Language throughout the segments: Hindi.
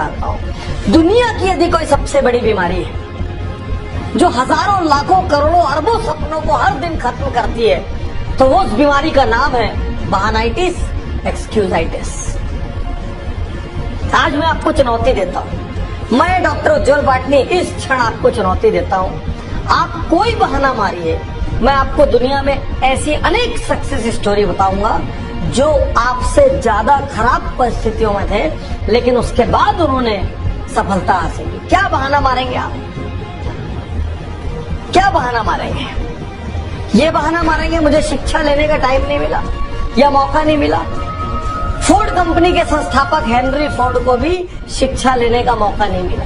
चाहता हूँ। दुनिया की यदि कोई सबसे बड़ी बीमारी है जो हजारों लाखों करोड़ों अरबों सपनों को हर दिन खत्म करती है, तो वो उस बीमारी का नाम है बहानाइटिस, एक्सक्यूजाइटिस। आज मैं आपको चुनौती देता हूँ, मैं डॉक्टर उज्जवल पाटनी इस क्षण आपको चुनौती देता हूँ, आप कोई बहाना मारिए, मैं आपको दुनिया में ऐसी अनेक सक्सेस स्टोरी बताऊंगा जो आपसे ज्यादा खराब परिस्थितियों में थे, लेकिन उसके बाद उन्होंने सफलता हासिल की। क्या बहाना मारेंगे आप? क्या बहाना मारेंगे? ये बहाना मारेंगे मुझे शिक्षा लेने का टाइम नहीं मिला या मौका नहीं मिला। फोर्ड कंपनी के संस्थापक हेनरी फोर्ड को भी शिक्षा लेने का मौका नहीं मिला।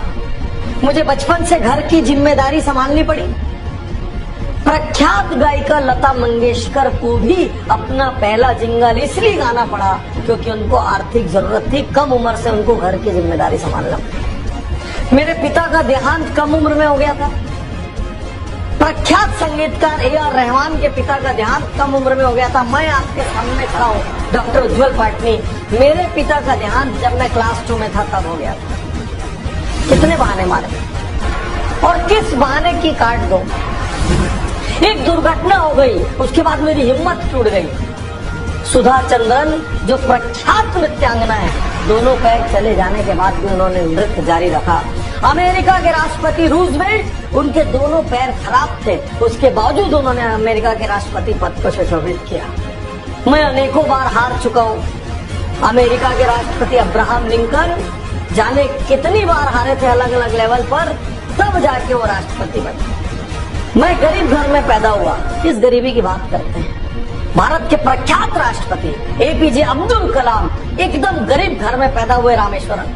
मुझे बचपन से घर की जिम्मेदारी संभालनी पड़ी। प्रख्यात गायिका लता मंगेशकर को भी अपना पहला जिंगल इसलिए गाना पड़ा क्योंकि उनको आर्थिक जरूरत थी, कम उम्र से उनको घर की जिम्मेदारी संभालना पड़ी। मेरे पिता का देहांत कम उम्र में हो गया था। प्रख्यात संगीतकार ए.आर. रहमान के पिता का देहांत कम उम्र में हो गया था। मैं आपके सामने खड़ा हूँ डॉक्टर उज्जवल पाटनी, मेरे पिता का देहांत जब मैं क्लास 2 में था तब हो गया था। कितने बहाने मारे और किस बहाने की काट दो। एक दुर्घटना हो गई, उसके बाद मेरी हिम्मत टूट गई। सुधा चंद्रन जो प्रख्यात नृत्यांगना है, दोनों पैर चले जाने के बाद भी उन्होंने नृत्य जारी रखा। अमेरिका के राष्ट्रपति रूजवेल्ट, उनके दोनों पैर खराब थे, उसके बावजूद उन्होंने अमेरिका के राष्ट्रपति पद को सुशोभित किया। मैं अनेकों बार हार चुका हूँ। अमेरिका के राष्ट्रपति अब्राहम लिंकन जाने कितनी बार हारे थे अलग अलग लेवल पर, तब जाके वो राष्ट्रपति बने। मैं गरीब घर में पैदा हुआ, किस गरीबी की बात करते हैं। भारत के प्रख्यात राष्ट्रपति एपीजे अब्दुल कलाम एकदम गरीब घर में पैदा हुए रामेश्वरम।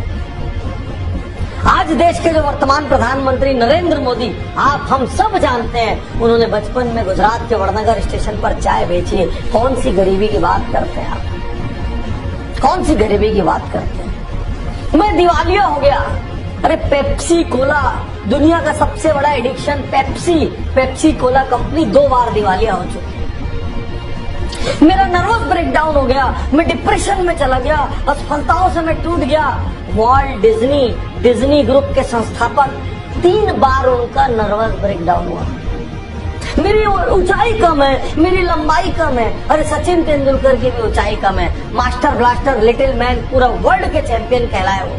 आज देश के जो वर्तमान प्रधानमंत्री नरेंद्र मोदी, आप हम सब जानते हैं, उन्होंने बचपन में गुजरात के वड़नगर स्टेशन पर चाय बेची है। कौन सी गरीबी की बात करते हैं आप? कौन सी गरीबी की बात करते हैं? मैं दिवालिया हो गया। अरे पेप्सी कोला, दुनिया का सबसे बड़ा एडिक्शन पेप्सी कोला कंपनी 2 बार दिवालिया हो चुकी है। मेरा नर्वस ब्रेकडाउन हो गया, मैं डिप्रेशन में चला गया, असफलताओं से मैं टूट गया। वॉल्ट डिज्नी ग्रुप के संस्थापक 3 बार उनका नर्वस ब्रेकडाउन हुआ। मेरी ऊंचाई कम है, मेरी लंबाई कम है। अरे सचिन तेंदुलकर की भी ऊंचाई कम है, मास्टर ब्लास्टर लिटिल मैन पूरा वर्ल्ड के चैंपियन कहलाए वो।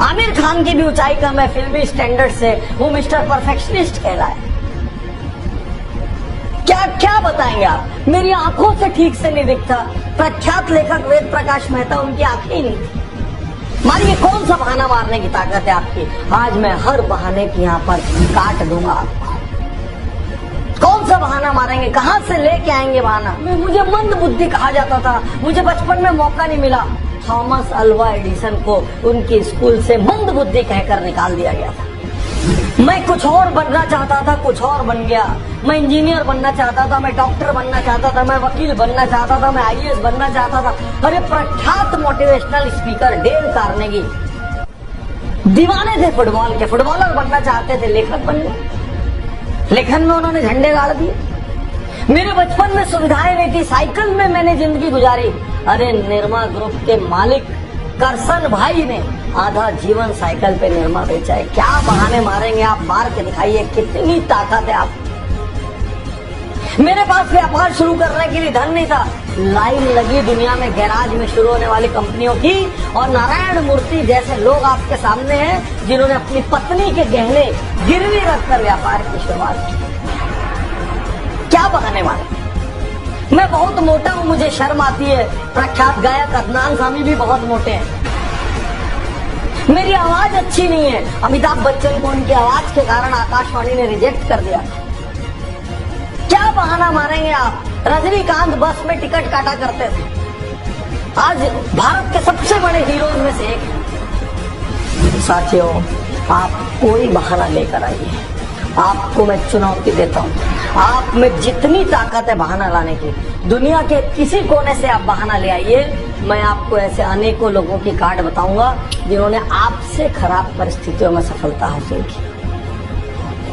आमिर खान की भी ऊंचाई कम है, फिल्मी स्टैंडर्ड से वो मिस्टर परफेक्शनिस्ट कहलाए। क्या क्या बताएंगे आप? मेरी आंखों से ठीक से नहीं दिखता। प्रख्यात लेखक वेद प्रकाश मेहता, उनकी आंखें ही नहीं थी। मारिए, कौन सा बहाना मारने की ताकत है आपकी? आज मैं हर बहाने की यहाँ पर काट दूंगा आपको। कौन सा बहाना मारेंगे? कहाँ से लेके आएंगे बहाना? मुझे मंद बुद्धि कहा जाता था, मुझे बचपन में मौका नहीं मिला। थॉमस अल्वा एडिसन को उनकी स्कूल से मंद बुद्धि कहकर निकाल दिया गया था। मैं कुछ और बनना चाहता था, कुछ और बन गया। मैं इंजीनियर बनना चाहता था, मैं डॉक्टर बनना चाहता था, मैं वकील बनना चाहता था, मैं आईएएस बनना चाहता था। अरे प्रख्यात मोटिवेशनल स्पीकर डेल कार्नेगी दीवाने थे फुटबॉल के, फुटबॉलर बनना चाहते थे, लेखक बन गए। लेखन में उन्होंने झंडे गाड़ दिए। मेरे बचपन में सुविधाएं नहीं थी, साइकिल में मैंने जिंदगी गुजारी। अरे निरमा ग्रुप के मालिक करसन भाई ने आधा जीवन साइकिल पे निरमा बेचा है। क्या बहाने मारेंगे आप? मार के दिखाइए, कितनी ताकत है आप। मेरे पास व्यापार शुरू करने के लिए धन नहीं था। लाइन लगी दुनिया में गैराज में शुरू होने वाली कंपनियों की, और नारायण मूर्ति जैसे लोग आपके सामने हैं जिन्होंने अपनी पत्नी के गहने गिरवी रखकर व्यापार की शुरुआत की। क्या बहाने मारे? मैं बहुत मोटा हूं, मुझे शर्म आती है। प्रख्यात गायक अदनान सामी भी बहुत मोटे हैं। मेरी आवाज अच्छी नहीं है। अमिताभ बच्चन को उनकी आवाज के कारण आकाशवाणी ने रिजेक्ट कर दिया। क्या बहाना मारेंगे आप? रजनीकांत बस में टिकट काटा करते थे, आज भारत के सबसे बड़े हीरोज में से एक है। साथियों, आप कोई बहाना लेकर आइए, आपको मैं चुनौती देता हूँ। आप में जितनी ताकत है बहाना लाने की, दुनिया के किसी कोने से आप बहाना ले आइए। मैं आपको ऐसे अनेकों लोगों की काट बताऊंगा जिन्होंने आपसे खराब परिस्थितियों में सफलता हासिल की।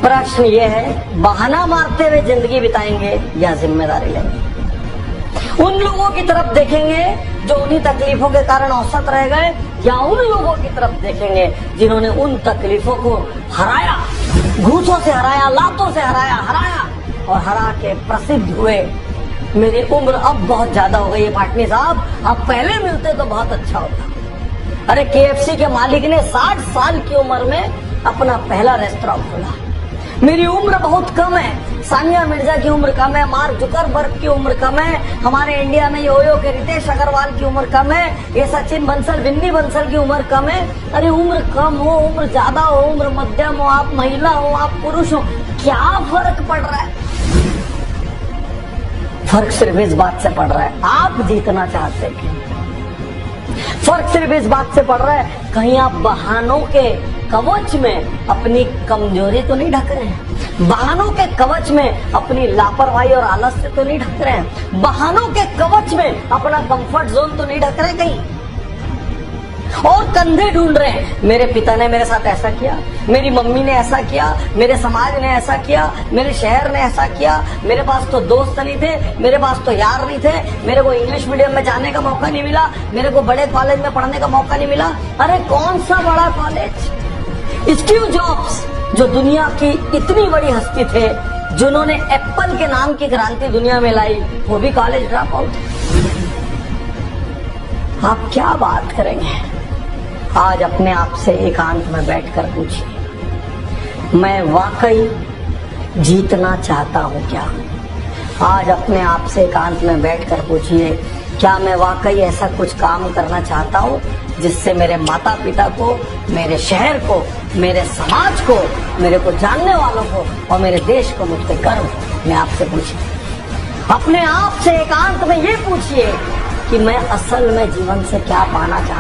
प्रश्न ये है, बहाना मारते हुए जिंदगी बिताएंगे या जिम्मेदारी लेंगे? उन लोगों की तरफ देखेंगे जो उन्हीं तकलीफों के कारण औसत रह गए, या उन लोगों की तरफ देखेंगे जिन्होंने उन तकलीफों को हराया, घूसों से हराया, लातों से हराया और हरा के प्रसिद्ध हुए। मेरी उम्र अब बहुत ज्यादा हो गई है पाटनी साहब, आप पहले मिलते तो बहुत अच्छा होता। अरे KFC के मालिक ने 60 साल की उम्र में अपना पहला रेस्टोरेंट खोला। मेरी उम्र बहुत कम है, सानिया मिर्जा की उम्र कम है, मार्क जुकरबर्ग की उम्र कम है, हमारे इंडिया में योयो के रितेश अग्रवाल की उम्र कम है, ये सचिन बंसल, विन्नी बंसल की उम्र कम है। अरे उम्र कम हो, उम्र ज्यादा हो, उम्र मध्यम हो, आप महिला हो, आप पुरुष हो, क्या फर्क पड़ रहा है? फर्क सिर्फ इस बात से पड़ रहा है, आप जीतना चाहते हैं। फर्क सिर्फ इस बात से पड़ रहा है, कहीं आप बहानों के कवच में अपनी कमजोरी तो नहीं ढक रहे हैं, बहानों के कवच में अपनी लापरवाही और आलस्य तो नहीं ढक रहे हैं, बहानों के कवच में अपना कंफर्ट जोन तो नहीं ढक रहे कहीं, और कंधे ढूंढ रहे हैं। मेरे पिता ने मेरे साथ ऐसा किया, मेरी मम्मी ने ऐसा किया, मेरे समाज ने ऐसा किया, मेरे शहर ने ऐसा किया, मेरे पास तो दोस्त नहीं थे, मेरे पास तो यार नहीं थे, मेरे को इंग्लिश मीडियम में जाने का मौका नहीं मिला, मेरे को बड़े कॉलेज में पढ़ने का मौका नहीं मिला। अरे कौन सा बड़ा कॉलेज? स्टीव जॉब्स जो दुनिया की इतनी बड़ी हस्ती थे, जिन्होंने एप्पल के नाम की क्रांति दुनिया में लाई, वो भी कॉलेज ड्रॉप आउट। आप क्या बात करेंगे? आज अपने आप से एकांत में बैठकर पूछिए, मैं वाकई जीतना चाहता हूं क्या? आज अपने आप से एकांत में बैठकर पूछिए, क्या मैं वाकई ऐसा कुछ काम करना चाहता हूं जिससे मेरे माता पिता को, मेरे शहर को, मेरे समाज को, मेरे को जानने वालों को और मेरे देश को मुझ पर गर्व हो? मैं आपसे पूछिए, अपने आप से एकांत में ये पूछिए कि मैं असल में जीवन से क्या पाना चाहता हूं।